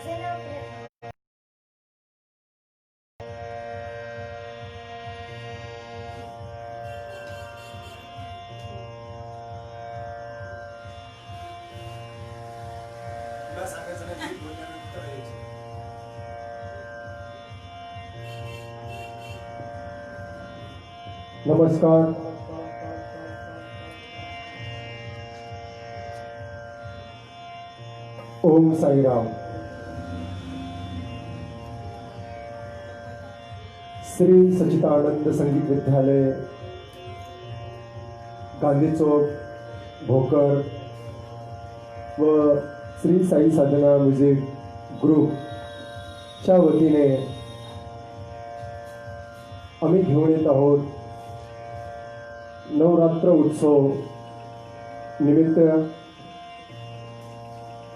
माझे नाव तुला सांगायचं नाही की बोलल्यानंतर यायचं. नमस्कार. ओम साईराम. श्री सच्चिदानंद संगीत विद्यालय, गांधी चौक, भोकर व श्री साई साधना म्युझिक ग्रुपच्या वतीने आम्ही घेऊन येत आहोत नवरात्र उत्सव निमित्त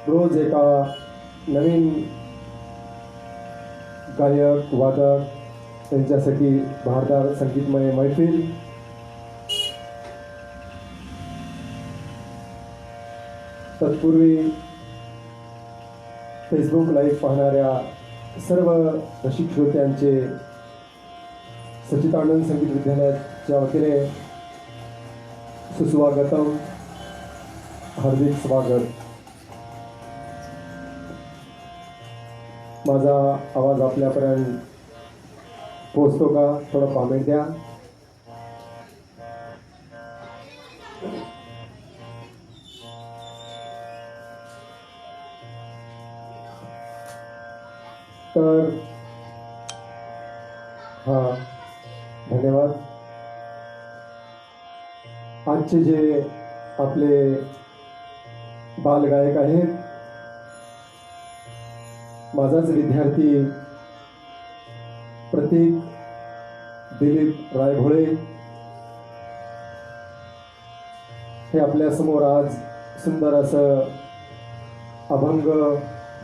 रोज एका नवीन गायक वादक त्यांच्यासाठी बहारदार संगीतमय मैफिल. तत्पूर्वी फेसबुक लाईव्ह पाहणाऱ्या सर्व रसिक श्रोत्यांचे सच्चिदानंद संगीत विद्यालयाच्या वतीने सुस्वागतम, हार्दिक स्वागत. माझा आवाज आपल्यापर्यंत पोहोचतो का? थोडं कॉमेंट द्या. तर हा, धन्यवाद. आजचे जे आपले बालगायक आहेत, माझाच विद्यार्थी प्रतीक दिलीप रायभोळे हे आपल्या समोर आज सुंदर असं अभंग,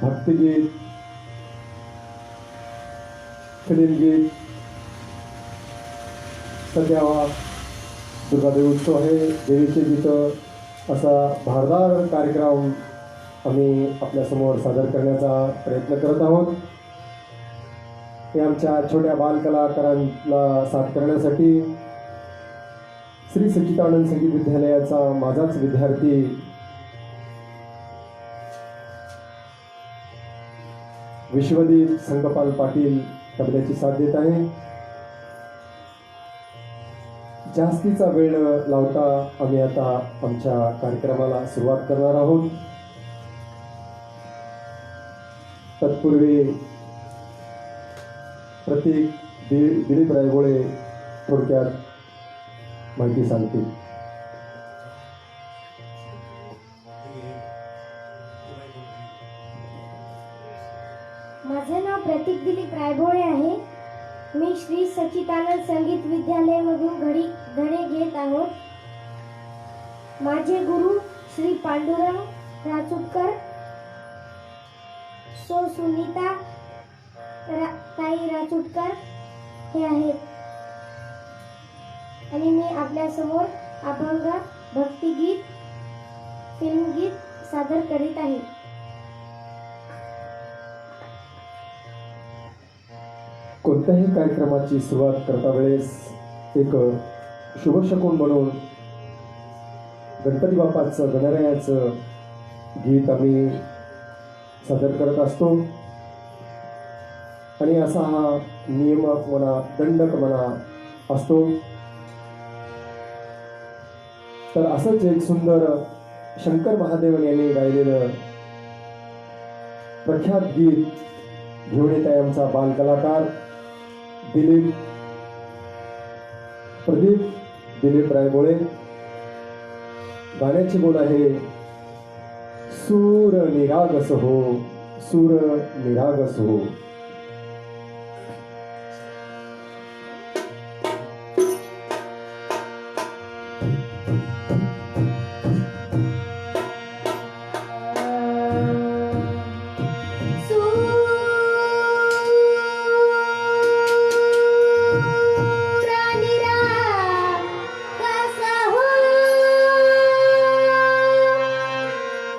भक्तिगीत, फिल्मगीत, सध्या दुर्गादेवी उत्सव आहे, देवीचे गीतं असा भारदार कार्यक्रम आम्ही आपल्यासमोर सादर करण्याचा प्रयत्न करत आहोत. हे आमच्या छोट्या बालकलाकारांना साथ करण्यासाठी श्री सच्चिदानंद संगीत विद्यालयाचा माझाच विद्यार्थी विश्वदीप संगपाल पाटील तबल्याची साथ देत आहे. जास्तीचा वेळ लावता आम्ही आता आमच्या कार्यक्रमाला सुरुवात करणार आहोत. तत्पूर्वी प्रतीक दिलीप रायगोळे थोडक्यात माहिती सांगतील. माझे नाव प्रतीक दिलीप रायभोळे आहे. मी श्री सच्चिदानंद संगीत विद्यालयामधून धडे घेत आहोत. माझे गुरु श्री पांडुरंग राचुटकर, सो सुनीता ताई राचुटकर हे आहेत आणि मी आपल्या समोर अभंग, भक्तिगीत, फिल्मगीत सादर करीत आहे. कोणत्याही कार्यक्रमाची सुरुवात करता वेळेस एक शुभशकुन म्हणून गणपती बाप्पाचं, गणरायाचं गीत आम्ही सादर करत असतो आणि असा हा नियमक म्हणा, दंडक म्हणा असतो. तर असंच एक सुंदर शंकर महादेवन यांनी गायलेलं प्रख्यात गीत घेऊन येत आहे आमचा बालकलाकार प्रदीप दिलीप रायभोळे. गाण्याची बोल आहे सूर निरागस हो, सूर निरागस हो.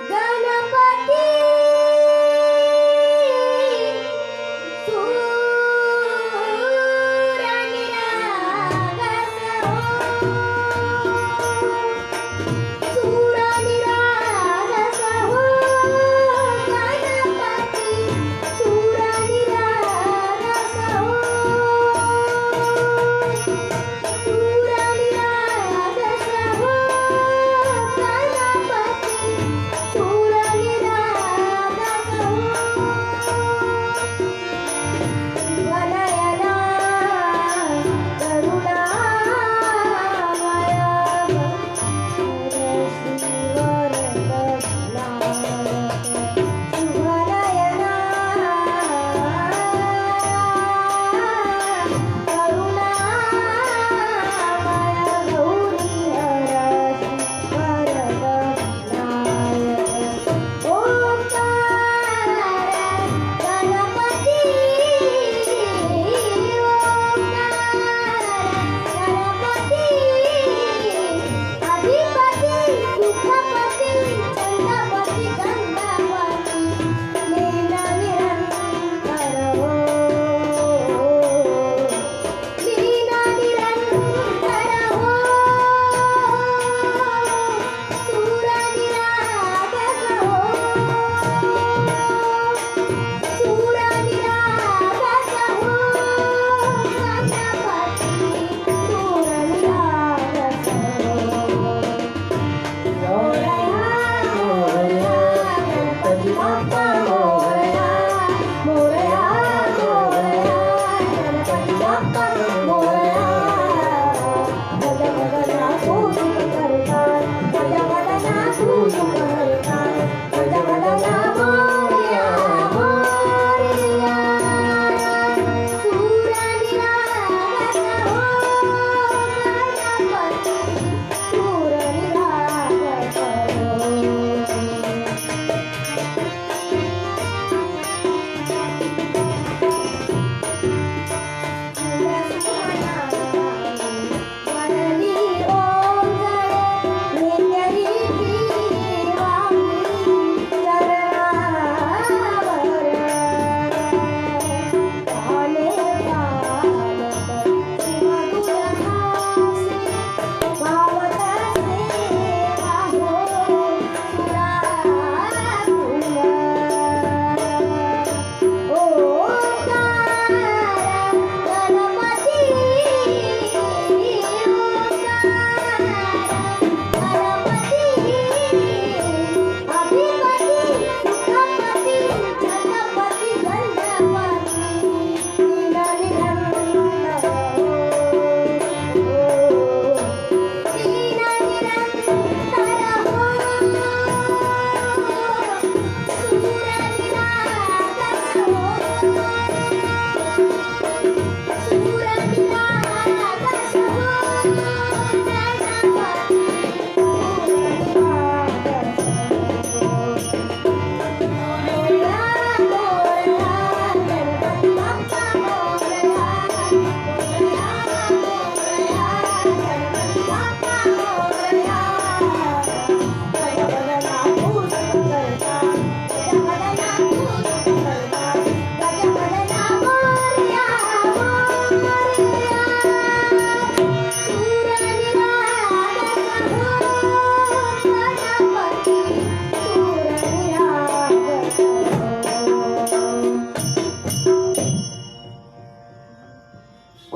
गणपती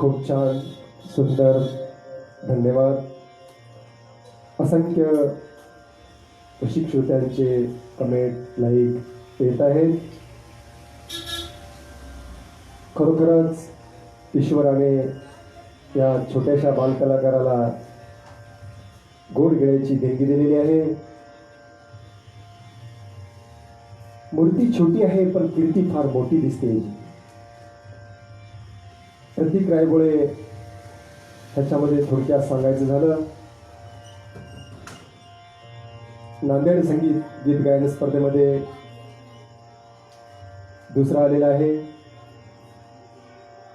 खूप छान सुंदर धन्यवाद. असंख्य रसिक श्रोत्यांचे कमेंट लाईक येत आहेत. खरोखरच ईश्वराने या छोट्याशा बालकलाकाराला गोड गिळ्याची देणगी दिलेली आहे. मूर्ती छोटी आहे पण कीर्ती फार मोठी दिसते. प्रतीक रायबोळे ह्याच्यामध्ये थोडक्यात सांगायचं झालं, नांदेड संगीत गीत गायन स्पर्धेमध्ये दुसरा आलेला आहे.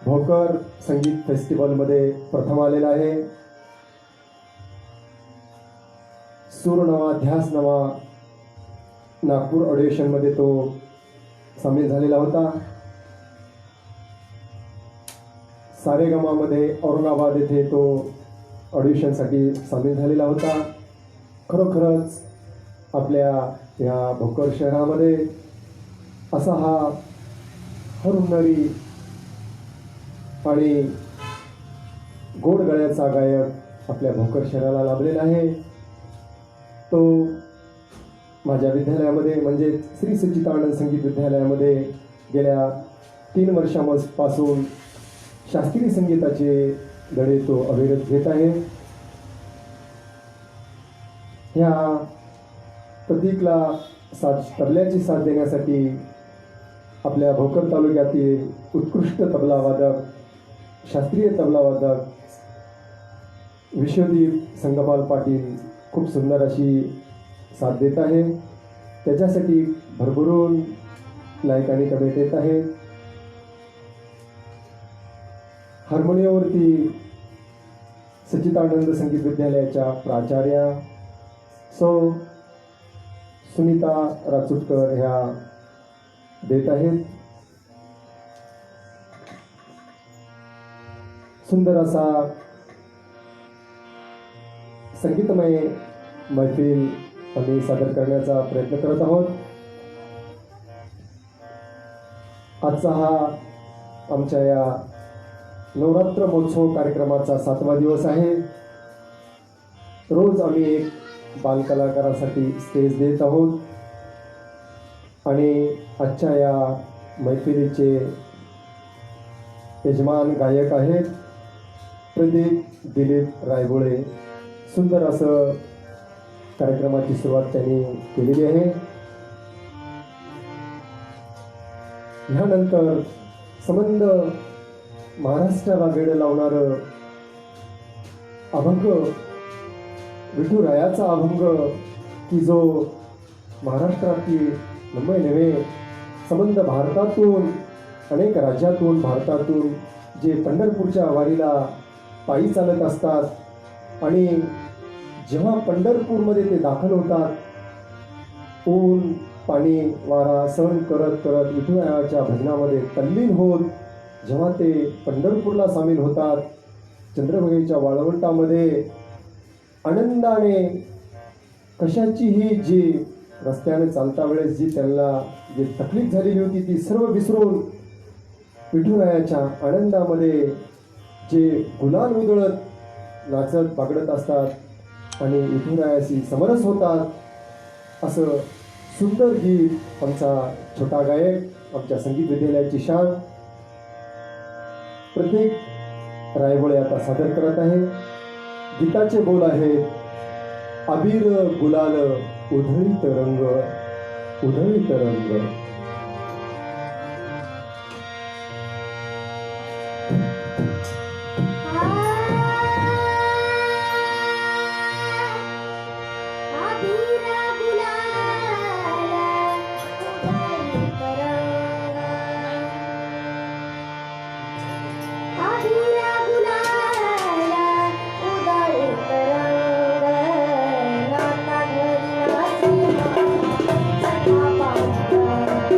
भोकर संगीत फेस्टिवलमध्ये प्रथम आलेला आहे. सूर नवा ध्यास नवा नागपूर ऑडिशनमध्ये तो सामील झालेला होता. सारेगमामध्ये औरंगाबाद येथे तो ऑडिशनसाठी सामील झालेला होता. खरोखरच आपल्या या भोकर शहरामध्ये असा हा हरहुन्नरी आणि गोड गळ्याचा गायक आपल्या भोकर शहराला लाभलेला आहे. तो माझ्या विद्यालयामध्ये म्हणजे श्री सच्चिदानंद संगीत विद्यालयामध्ये गेल्या 3 वर्षांपासून शास्त्रीय संगीताचे धडे तो अविरत घेत आहे. ह्या प्रतीकला तबल्याची साथ देण्यासाठी आपल्या भोकर तालुक्यातील उत्कृष्ट तबलावादक, शास्त्रीय तबलावादक विश्वदीप संगपाल पाटील खूप सुंदर अशी साथ देत आहे. त्याच्यासाठी भरभरून लायकाने कमेंट येत आहे. हार्मोनियमवरती सच्चिदानंद संगीत विद्यालयाच्या प्राचार्या सौ सुनीता राचुटकर ह्या देत आहेत. सुंदर असा संगीतमय मैफिल आम्ही सादर करण्याचा प्रयत्न करत आहोत. आजचा हा आमच्या या नवरात्र महोत्सव कार्यक्रमाचा 7वा दिवस आहे. रोज आम्ही एक बालकलाकारासाठी स्टेज देत आहोत आणि आजच्या या मैफिलीचे यजमान गायक आहेत प्रदीप दिलीप रायबोळे. सुंदर असं कार्यक्रमाची सुरुवात त्यांनी केलेली आहे. ह्यानंतर संबंध महाराष्ट्राला वेळ लावणारं अभंग विठुरायाचा अभंग की जो महाराष्ट्रातील मुंबई नव्हे संबंध भारतातून अनेक राज्यातून भारतातून जे पंढरपूरच्या वारीला पायी चालत असतात आणि जेव्हा पंढरपूरमध्ये ते दाखल होतात ऊन पाणी वारा सहन करत करत विठुरायाच्या भजनामध्ये तल्लीन होत जेव्हा ते पंढरपूरला सामील होतात, चंद्रभागेच्या वाळवंटामध्ये आनंदाने कशाचीही जी रस्त्याने चालता वेळेस जी त्यांना जी तकलीफ झालेली होती ती सर्व विसरून विठुरायाच्या आनंदामध्ये जे गुलाल उधळत नाचत बागडत असतात आणि विठुरायाशी समरस होतात. असं सुंदर गीत आमचा छोटा गायक आमच्या संगीत विद्यालयाची शान प्रतीक रायबोळे आता सादर करत आहे. गीताचे बोल आहेत अबीर गुलाल उधळीत रंग उधळीत रंग. नाता घरी नाची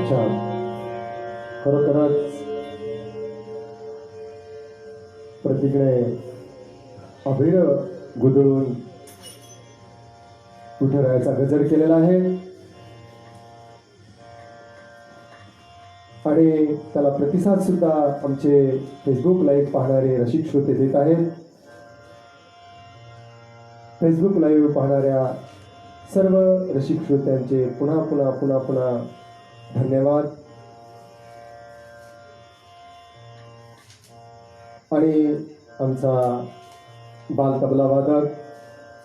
खूप छान. खरोखरच प्रतीकने अभिर गुदळून विठुरायाचा गजर केलेला आहे आणि त्याला प्रतिसाद सुद्धा आमचे फेसबुक लाईव्ह पाहणारे रसिक श्रोते देत आहेत. फेसबुक लाईव्ह पाहणाऱ्या सर्व रसिक श्रोत्यांचे पुन्हा पुन्हा पुन्हा पुन्हा धन्यवाद. आणि आमचा बाल तबला वादक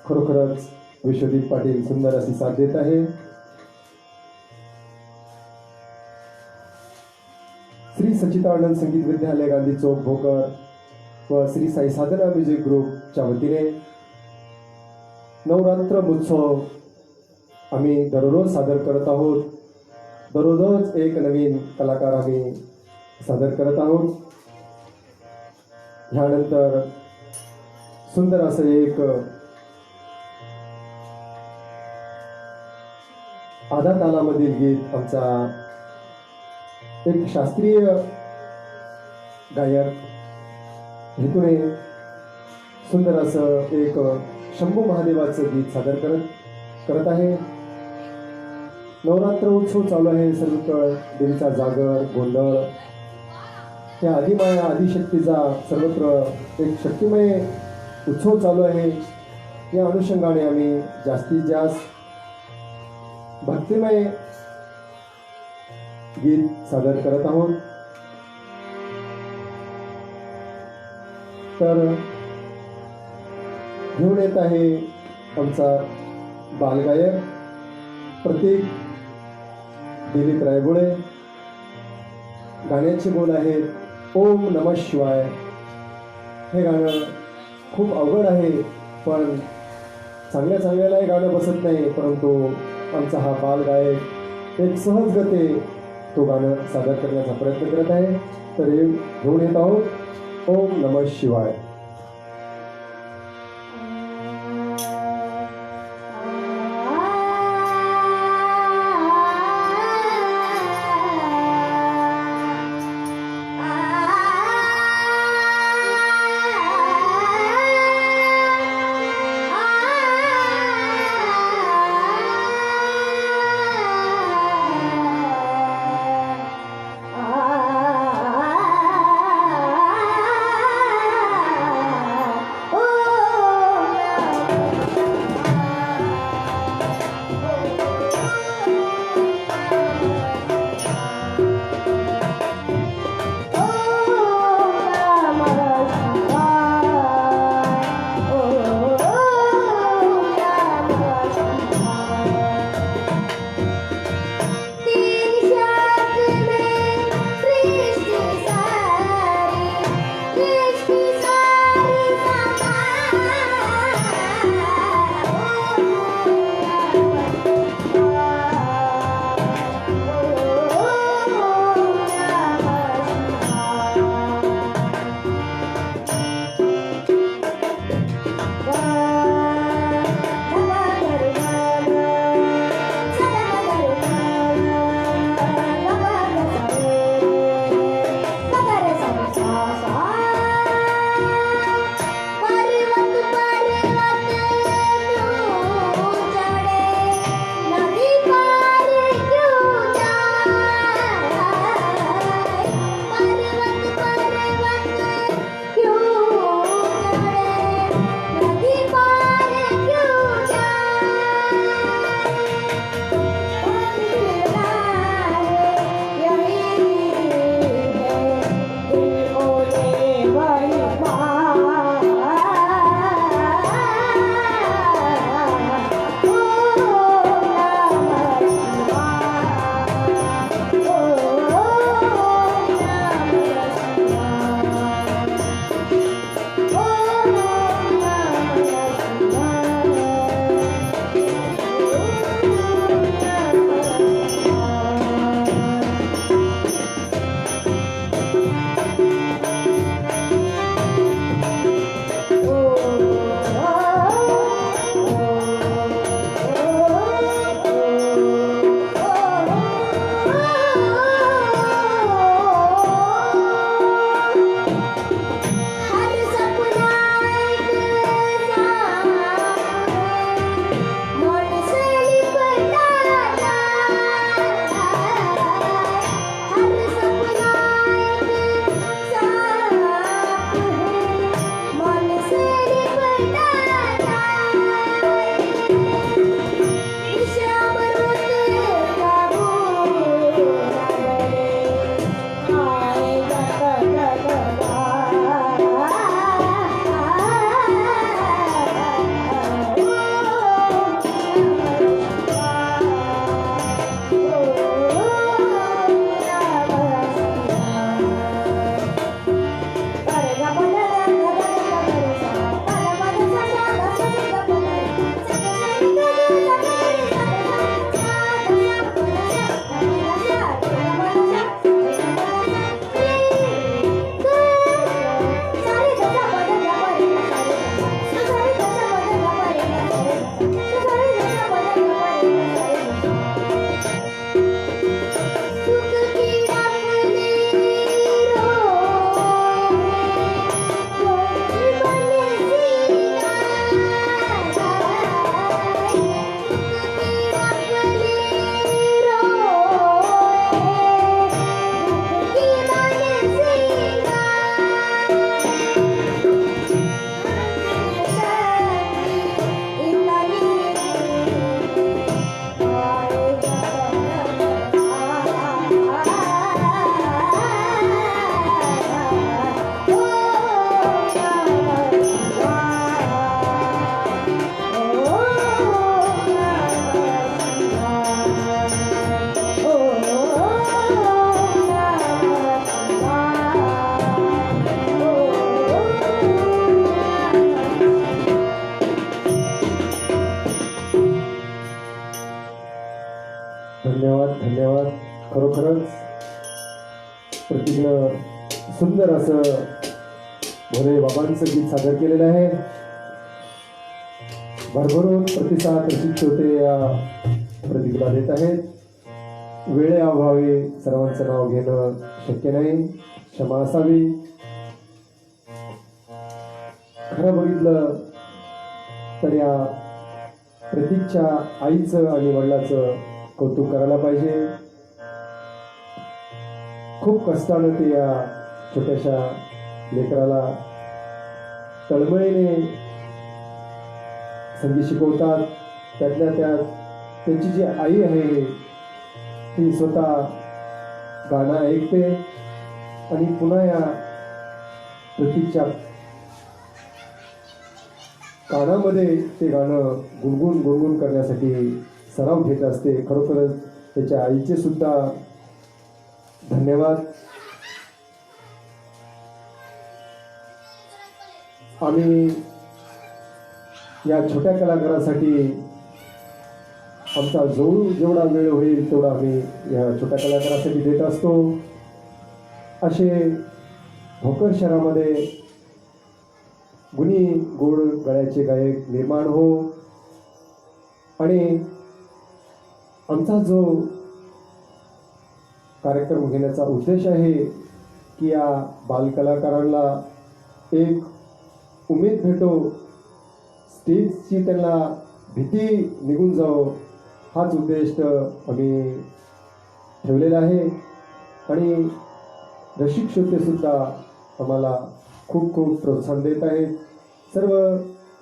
खरोखरच विश्वदीप पाटील सुंदर अशी साथ देत आहे. श्री सच्चिदानंद संगीत विद्यालय गांधी चौक भोकर व श्री साई साधना म्युझिक ग्रुपच्या वतीने नवरात्र महोत्सव आम्ही दररोज सादर करत आहोत. दररोज एक नवीन कलाकार आम्ही सादर करत आहोत. ह्यानंतर सुंदर असं एक आधा तालामधील गीत आमचा एक शास्त्रीय गायक हेतूने सुंदर असं एक शंभू महादेवाचं गीत सादर करत आहे. नवरात्र उत्सव चालू आहे. सर्वत्र देवीचा जागर गोंधळ या आदिमाया आदिशक्तीचा सर्वत्र एक शक्तिमय उत्सव चालू आहे. या अनुषंगाने आम्ही जास्तीत जास्त भक्तिमय गीत सादर करत आहोत. तर घेऊन येत आहे आमचा बालगायक प्रतीक दिलीप रायगुळे. गाण्याचे बोल आहेत ओम नमः शिवाय. हे गाणं खूप अवघड आहे, पण चांगल्यालाही गाणं बसत नाही, परंतु आमचा हा बालगायक एक सहज गते तो गाणं सादर करण्याचा प्रयत्न करत आहे. तर हे घेऊन येत आहोत ओम नमः शिवाय. धन्यवाद. खरोखरच प्रतीकनं सुंदर असं भोले बाबांचं गीत सादर केलेलं आहे. भरभरून प्रतिसाद रसिक श्रोते या प्रतीकला देत आहेत. वेळेअभावी सर्वांचं नाव घेणं शक्य नाही, क्षमा असावी. खरं बघितलं तर या प्रतीकच्या आईचं आणि वडिलाचं कौतुक करायला पाहिजे. खूप कष्टानं ते या छोट्याशा लेकराला तळमळीने संगीत शिकवतात. त्यातल्या त्यात त्यांची जी आई आहे ती स्वतः गाणं ऐकते आणि पुन्हा या प्रतीकच्या कानामध्ये ते गाणं गुणगुण गुणगुण करण्यासाठी सराव घेत असते. खरोखरच त्याच्या आईचे सुद्धा धन्यवाद. आम्ही या छोट्या कलाकारासाठी आमचा जेवढा वेळ होईल तेवढा आम्ही या छोट्या कलाकारासाठी देत असतो. असे भोकर शहरामध्ये गुणी गोड गळ्याचे गायक निर्माण हो आणि आमचा जो कार्यक्रम घेण्याचा उद्देश आहे की या बालकलाकारांना एक उमेद भेटो, स्टेजची त्यांना भीती निघून जाओ, हाच उद्देश आम्ही ठेवलेला आहे. आणि रसिक श्रोतेसुद्धा आम्हाला खूप खूप प्रोत्साहन देत आहेत. सर्व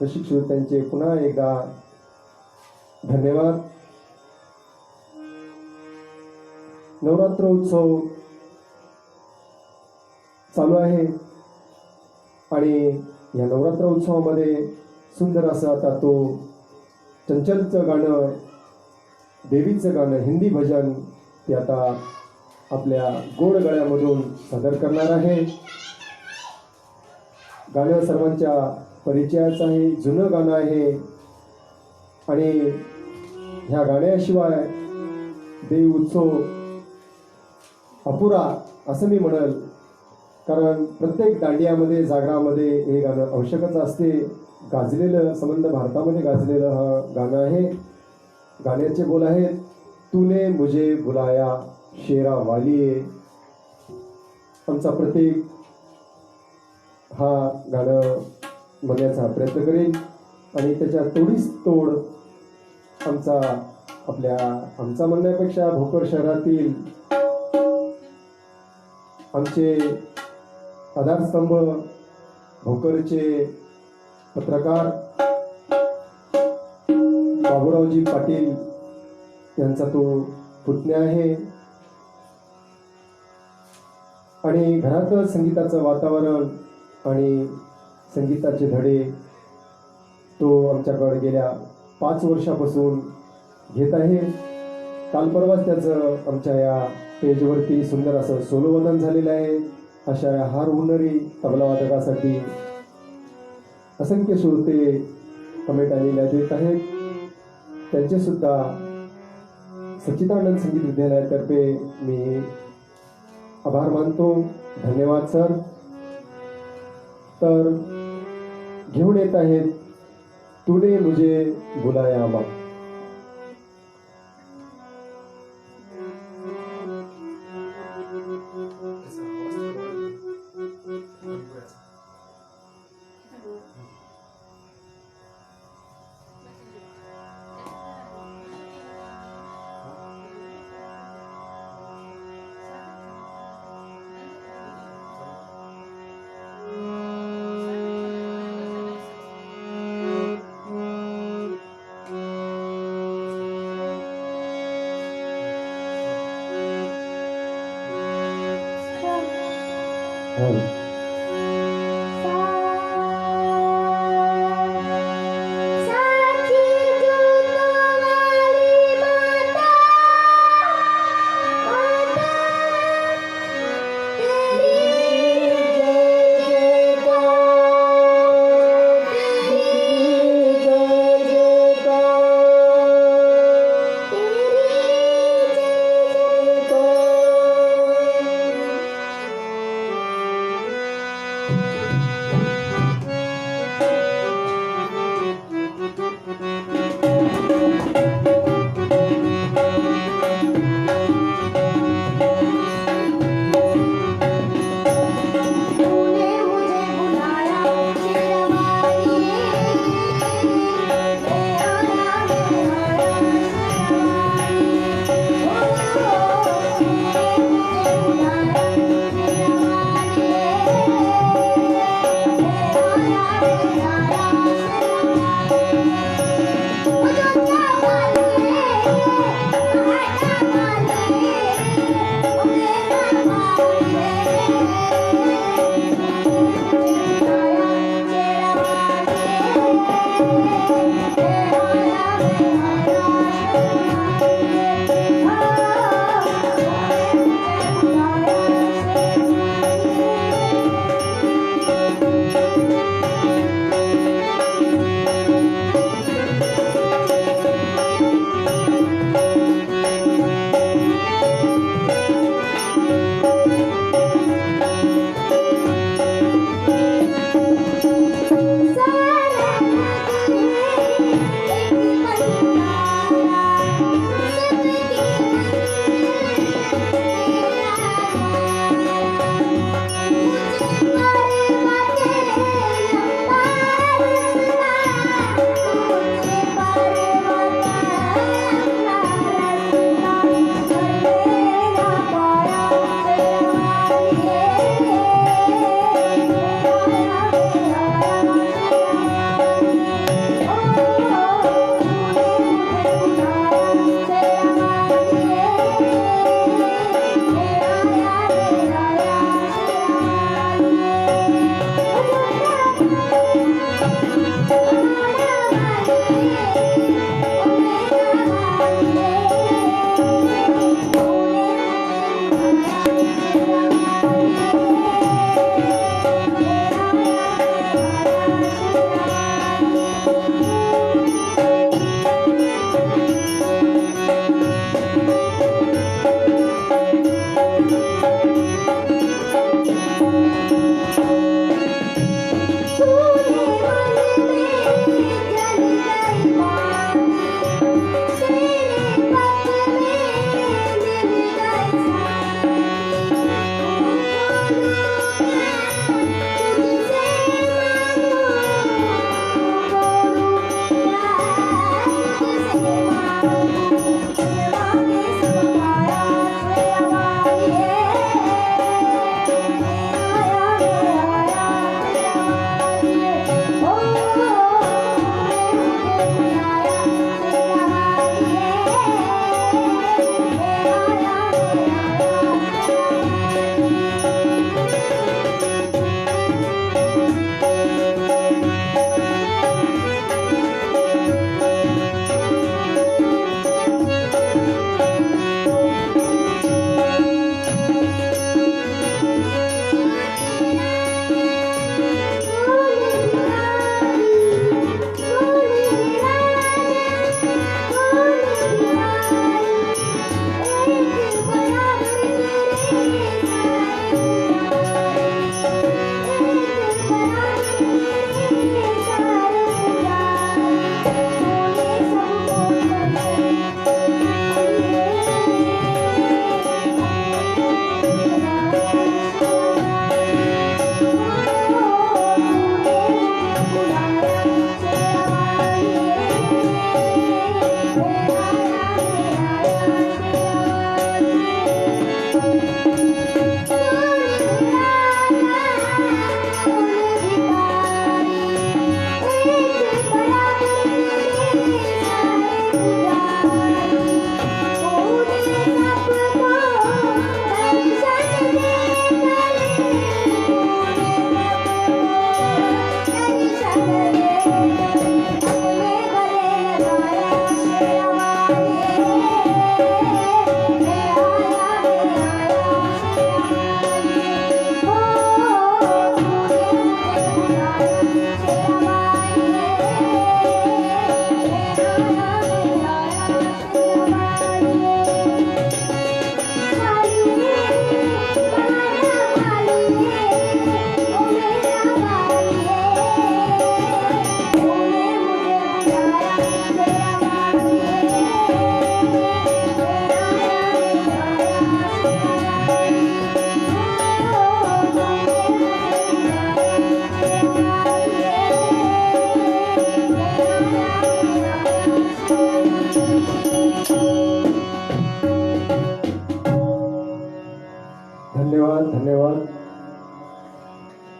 रसिक श्रोत्यांचे पुन्हा एकदा धन्यवाद. नवरात्र उत्सव चालू आहे आणि या नवरात्र उत्सवामध्ये सुंदर असं आता तो चंचलचं गाणं, देवीचं गाणं, हिंदी भजन ते आता आपल्या गोड गळ्यामधून सादर करणार आहे. गाणं सर्वांच्या परिचयाचं आहे, जुनं गाणं आहे आणि ह्या गाण्याशिवाय देव उत्सव अपुरा असं मी म्हणेल. कारण प्रत्येक दांडियामध्ये, जागरामध्ये हे गाणं आवश्यकच असते. गाजलेलं, संबंध भारतामध्ये गाजलेलं हा गाणं आहे. गाण्याचे बोल आहेत, तूने मुझे बुलाया शेरा वालिये. आमचा प्रतीक हा गाणं म्हणण्याचा प्रयत्न करेल आणि त्याच्या तोडीस तोड आमचा म्हणण्यापेक्षा भोकर शहरातील आमचे आधारस्तंभ, भोकरचे पत्रकार बाबूरावजी पाटील यांचा तो पुतण्या आहे. आणि घरातलं संगीताचं वातावरण आणि संगीताचे धडे तो आमच्याकडे गेल्या 5 वर्षापासून घेत आहे. काल परवाच त्याचं आमच्या या पेजवरती सुंदर असं सोलोवदन झालेलं आहे. अशा या हार हुनरी तबलावादकासाठी असंख्य श्रोते कमेंट आलेल्या देत आहेत. त्यांचे सुद्धा सच्चिदानंद संगीत विद्यालयातर्फे मी आभार मानतो. धन्यवाद सर. तर घेऊन येत आहेत तूने मुझे बुलाया बा.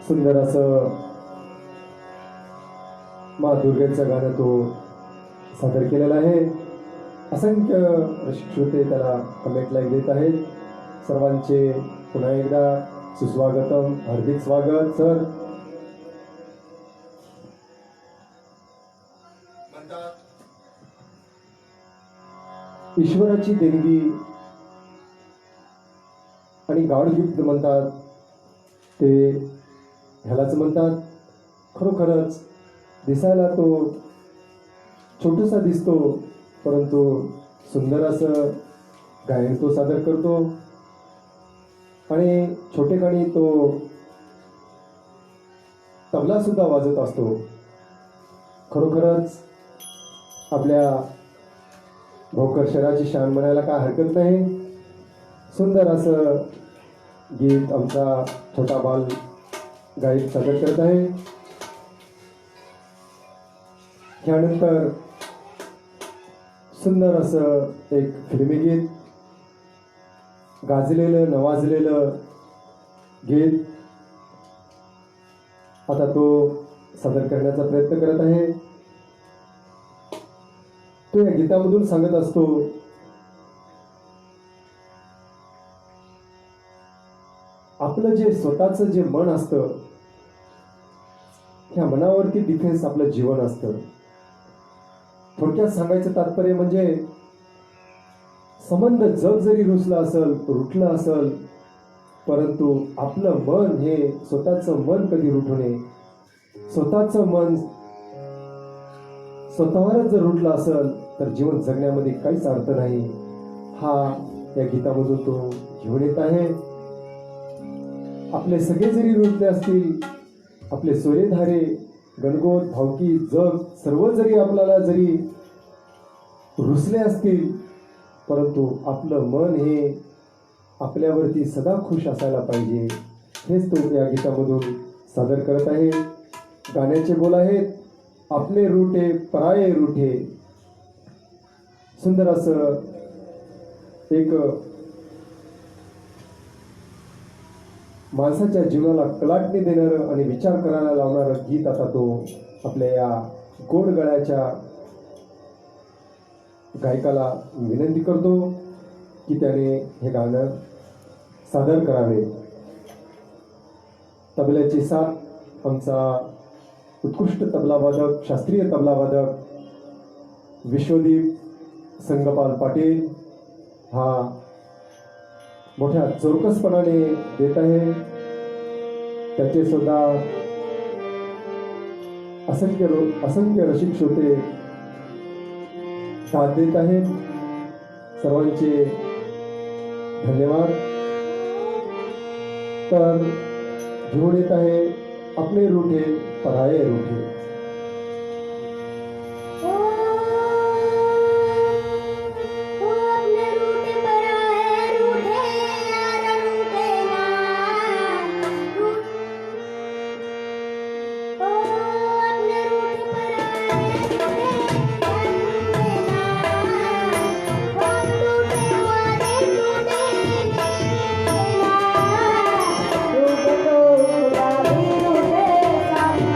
सुंदर असं मा दुर्गेचं गाणं तो सादर केलेलं आहे. असंख्य श्रोते त्याला कमेंट लाईक देत आहेत. सर्वांचे पुन्हा एकदा सुस्वागतम, हार्दिक स्वागत सर. म्हणतात ईश्वराची देणगी आणि गॉड गिफ्ट म्हणतात ते ह्यालाच म्हणतात. खरोखरच दिसायला तो छोटूसा दिसतो, परंतु सुंदर असं गायन तो सादर करतो आणि छोटेखानी तो तबला सुद्धा वाजत असतो. खरोखरच आपल्या भोकर शहराची शान म्हणायला काय हरकत नाही. सुंदर असं गीत आमचा छोटा बाल गायक सादर करत आहे. त्यानंतर सुंदर असं एक फिल्मी गीत, गाजलेलं नवाजलेलं गीत आता तो सादर करण्याचा प्रयत्न करत आहे. तो या गीतामधून सांगत असतो, आपलं जे स्वतःचं जे मन असतं, ह्या मनावरती डिफेन्स आपलं जीवन असतं. थोडक्यात सांगायचं तात्पर्य म्हणजे संबंध जग जरी रुसलं असेल, रुटलं असेल, परंतु आपलं मन हे स्वतःचं मन कधी रुठू नये. स्वतःचं मन स्वतःवरच जर रुटलं असेल तर जीवन जगण्यामध्ये काहीच अर्थ नाही. हा या गीतामधून तो घेऊन येत आहे. आपले सगळे जरी रुटले असतील, आपले सोरेधारे गणगोत भावकी जग सर्व जरी आपल्याला जरी रुसले असतील, परंतु आपलं मन हे आपल्यावरती सदा खुश असायला पाहिजे. हेच तो या गीतामधून सादर करत आहे. गाण्याचे बोल आहेत, आपले रूठे पराये रूठे. सुंदर असं एक माणसाच्या जीवनाला कलाटणी देणारं आणि विचार करायला लावणारं गीत आता तो आपल्या या गोड गळ्याच्या गायकाला विनंती करतो की त्याने हे गाणं सादर करावे. तबल्याची साथ आमचा उत्कृष्ट तबलावादक, शास्त्रीय तबलावादक विश्वदीप संगपाल पाटील हा मोठ्या चोरकसपणाने देत आहे. त्याचे सुद्धा असंख्य रसिक श्रोते साथ देत आहेत. सर्वांचे धन्यवाद. तर घेऊन येत आहे आपले रूठे पराये रूठे.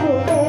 रूठे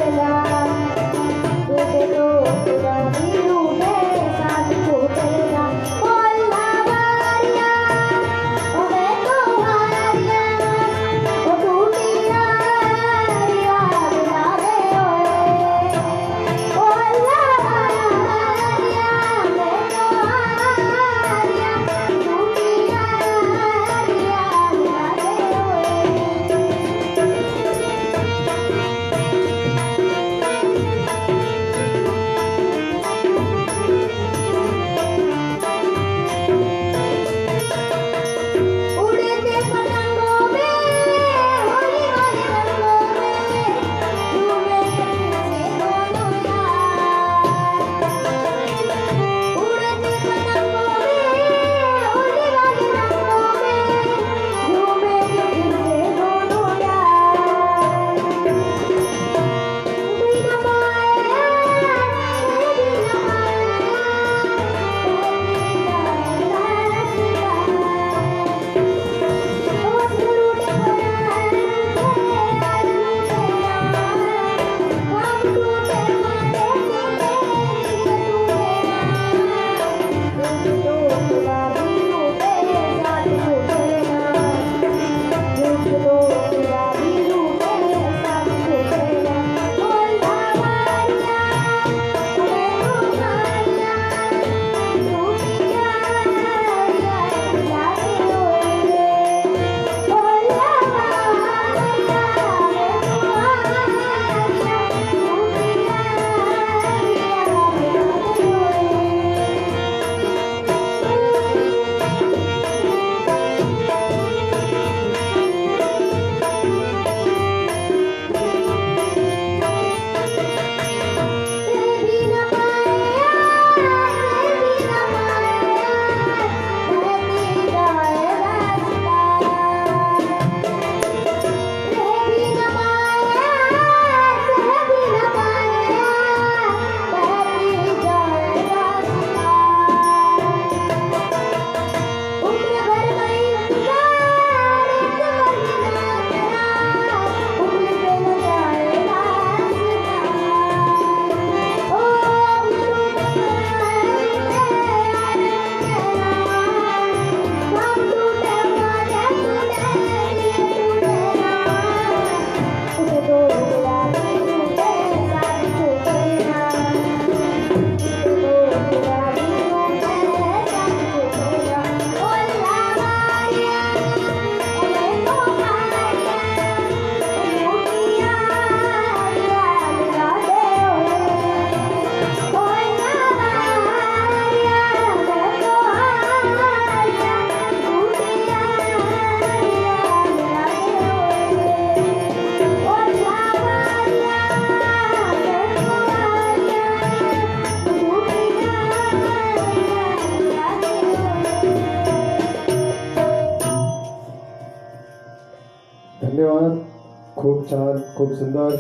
खूप छान, खूप सुंदर.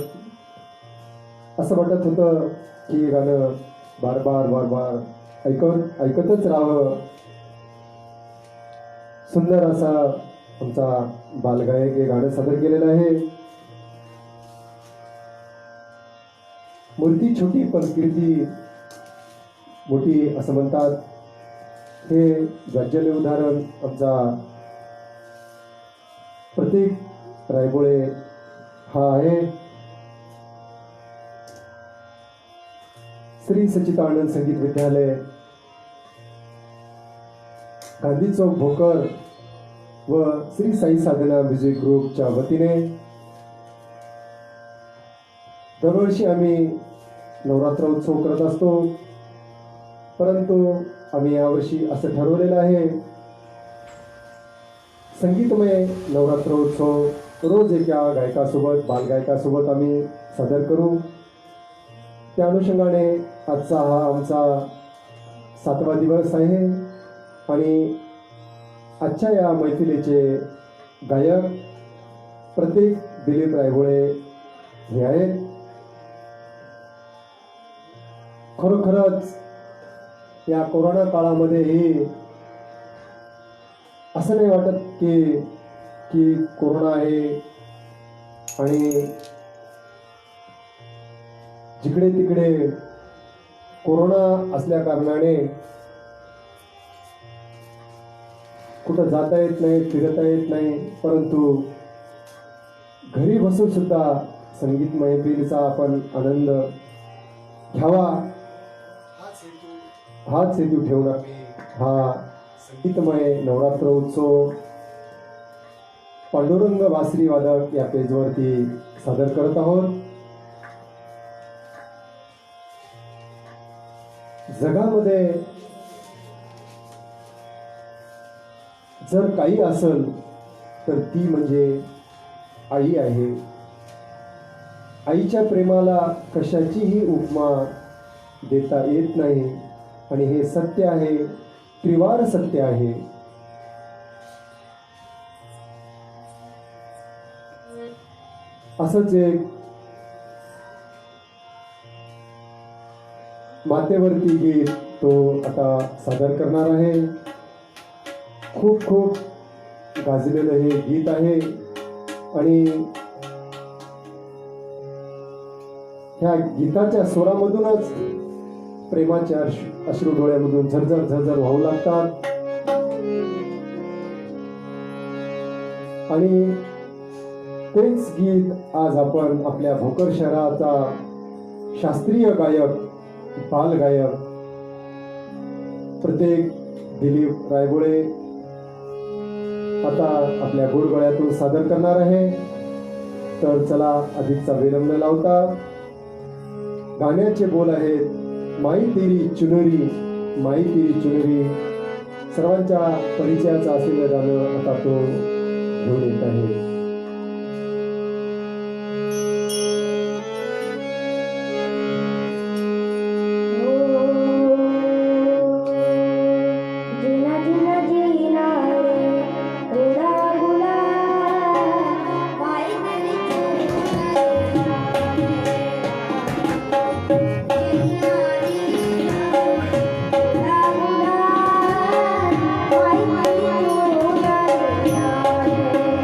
असं वाटत होतं की हे गाणं बार बार बार बार ऐकतच राहावं. सुंदर असा आमचा बालगायक हे गाणं सादर केलेलं आहे. मूर्ती छोटी पण कीर्ती मोठी असं म्हणतात. हे गज्जले उदाहरण आमचा प्रतीक रायबोळे हा आहे. श्री सच्चिदानंद संगीत विद्यालय, गांधी चौक, भोकर व श्री साई साधना म्युझिक ग्रुपच्या वतीने दरवर्षी आम्ही नवरात्र उत्सव करत असतो. परंतु आम्ही यावर्षी असं ठरवलेलं आहे, संगीतमय नवरात्र उत्सव रोज एका गायकासोबत, बालगायकासोबत आम्ही सादर करू. त्या अनुषंगाने आजचा हा आमचा 7वा दिवस आहे आणि आजच्या या मैफिलीचे गायक प्रतीक दिलीप रायबोळे हे आहेत. खरोखरच या कोरोना काळामध्येही असं नाही वाटत की कोरोना आहे आणि जिकडे तिकडे कोरोना असल्या कारणाने कुठं जाता येत नाही, फिरता येत नाही. परंतु घरी बसून सुद्धा संगीत मैफिलीचा आपण आनंद घ्यावा, हाच हेतू ठेवून हा संगीतमय नवरात्र उत्सव पांडुरंग वासरी वादक या पेजवरती सादर करत आहोत. जगामध्ये जर काही असेल तर ती म्हणजे आई आहे. आईच्या प्रेमाला कशाचीही उपमा देता येत नाही आणि हे सत्य आहे, त्रिवार सत्य आहे. असंच एक मातेवरती गीत तो आता सादर करणार आहे. खूप खूप गाजलेलं हे गीत आहे आणि ह्या गीताच्या स्वरामधूनच प्रेमाच्या अश्रू डोळ्यामधून झरझर झरझर वाहू लागतात. आणि तेच गीत आज आपण आपल्या भोकर शहराचा शास्त्रीय गायक, बालगायक प्रतीक दिलीप रायबोळे आता आपल्या गोडगळ्यातून सादर करणार आहे. तर चला अधिकचा विलंब न लावता गाण्याचे बोल आहेत, माई तेरी चुनरी, माई तेरी चुनरी. सर्वांच्या परिचयाचं असलेलं गाणं आता तो घेऊन येत आहे.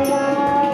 Bye.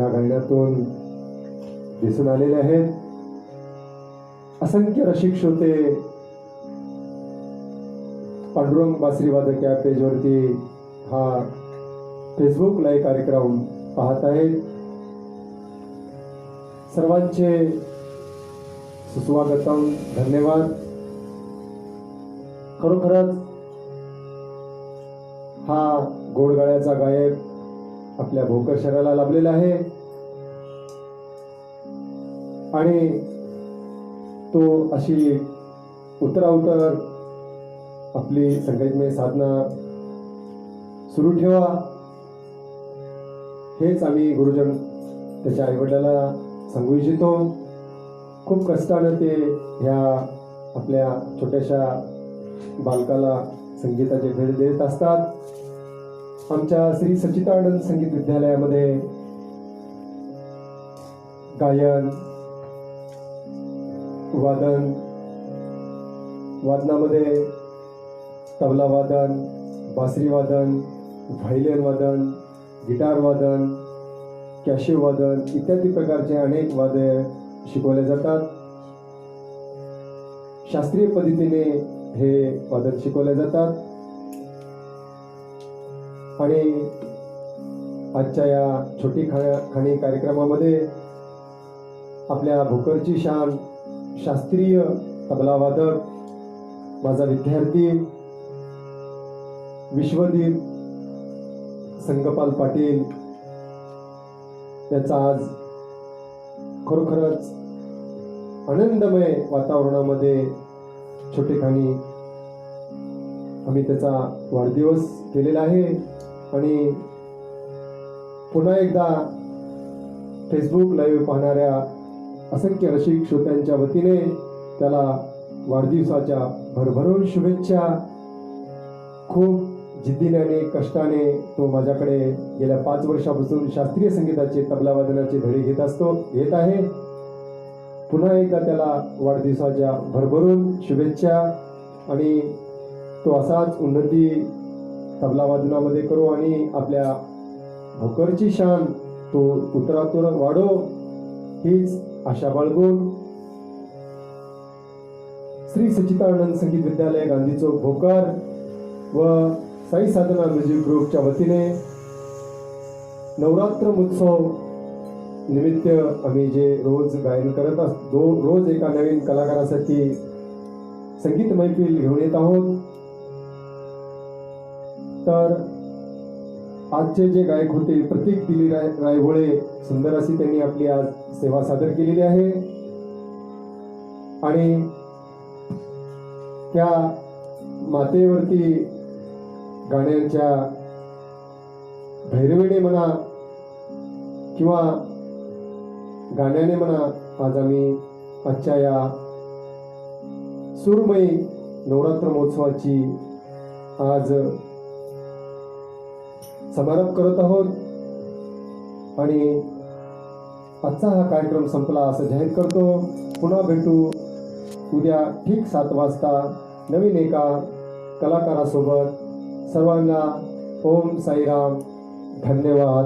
या गायनातून दिसून आलेले आहेत. असंख्य रसिक श्रोते पांडुरंग बासरी वादक या पेजवरती हा फेसबुक लाईव्ह कार्यक्रम पाहत आहेत. सर्वांचे सुस्वागतम, धन्यवाद. खरोखरच हा गोडगाळ्याचा गायक आपल्या भोकर शहराला लाभलेला आहे आणि तो अशी उतराउतर आपली संगीतमय साधना सुरू ठेवा, हेच आम्ही गुरुजन त्याच्या आईवडिलाला सांगू इच्छितो. खूप कष्टानं ते ह्या आपल्या छोट्याशा बालकाला संगीताचे धडे देत असतात. आमच्या श्री सच्चिदानंद संगीत विद्यालयामध्ये गायन, वादनामध्ये तबला वादन, बासरी वादन, व्हायोलिन वादन, गिटार वादन, कॅशिओ वादन इत्यादी प्रकारचे अनेक वाद्य शिकवले जातात. शास्त्रीय पद्धतीने हे वादन शिकवले जातात आणि आजच्या या छोटी खाणी कार्यक्रमामध्ये आपल्या भोकरची शान शास्त्रीय तबला वादक, माझा विद्यार्थी विश्वदीप संगपाल पाटील याचा आज खरोखरच आनंदमय वातावरणामध्ये छोटेखानी आम्ही त्याचा वाढदिवस केलेला आहे आणि पुन्हा एकदा फेसबुक लाईव्ह पाहणाऱ्या असंख्य रसिक श्रोत्यांच्या वतीने त्याला वाढदिवसाच्या भरभरून शुभेच्छा. खूप जिद्दीने आणि कष्टाने तो माझ्याकडे गेल्या 5 वर्षापासून शास्त्रीय संगीताचे तबला वादनाचे धडे घेत आहे. पुन्हा एकदा त्याला वाढदिवसाच्या भरभरून शुभेच्छा आणि तो असाच उन्नती तबला वादनामध्ये करो आणि आपल्या भोकरची शान तो उतरातूर वाढो, हीच आशा बाळगून श्री सच्चिदानंद संगीत विद्यालय, गांधी चौक, भोकर व साई साधना म्युझिक ग्रुपच्या वतीने नवरात्र महोत्सव निमित्त आम्ही जे रोज गायन करत असतो, रोज एका नवीन कलाकारासाठी संगीत मैफिल घेऊन येत आहोत. तर आजचे जे गायक होते प्रतीक दिली रायभोळे, सुंदर अशी त्यांनी आपली आज सेवा सादर केलेली आहे आणि त्या मातेवरती गाण्याच्या भैरवीने म्हणा किंवा गाण्याने म्हणा आज आम्ही आजच्या या सुरमयी नवरात्र महोत्सवाची आज समारंभ करत आहोत आणि आजचा हा कार्यक्रम संपला असं जाहीर करतो. पुन्हा भेटू उद्या ठीक 7 वाजता नवीन एका कलाकारासोबत. सर्वांना ओम साईराम. धन्यवाद.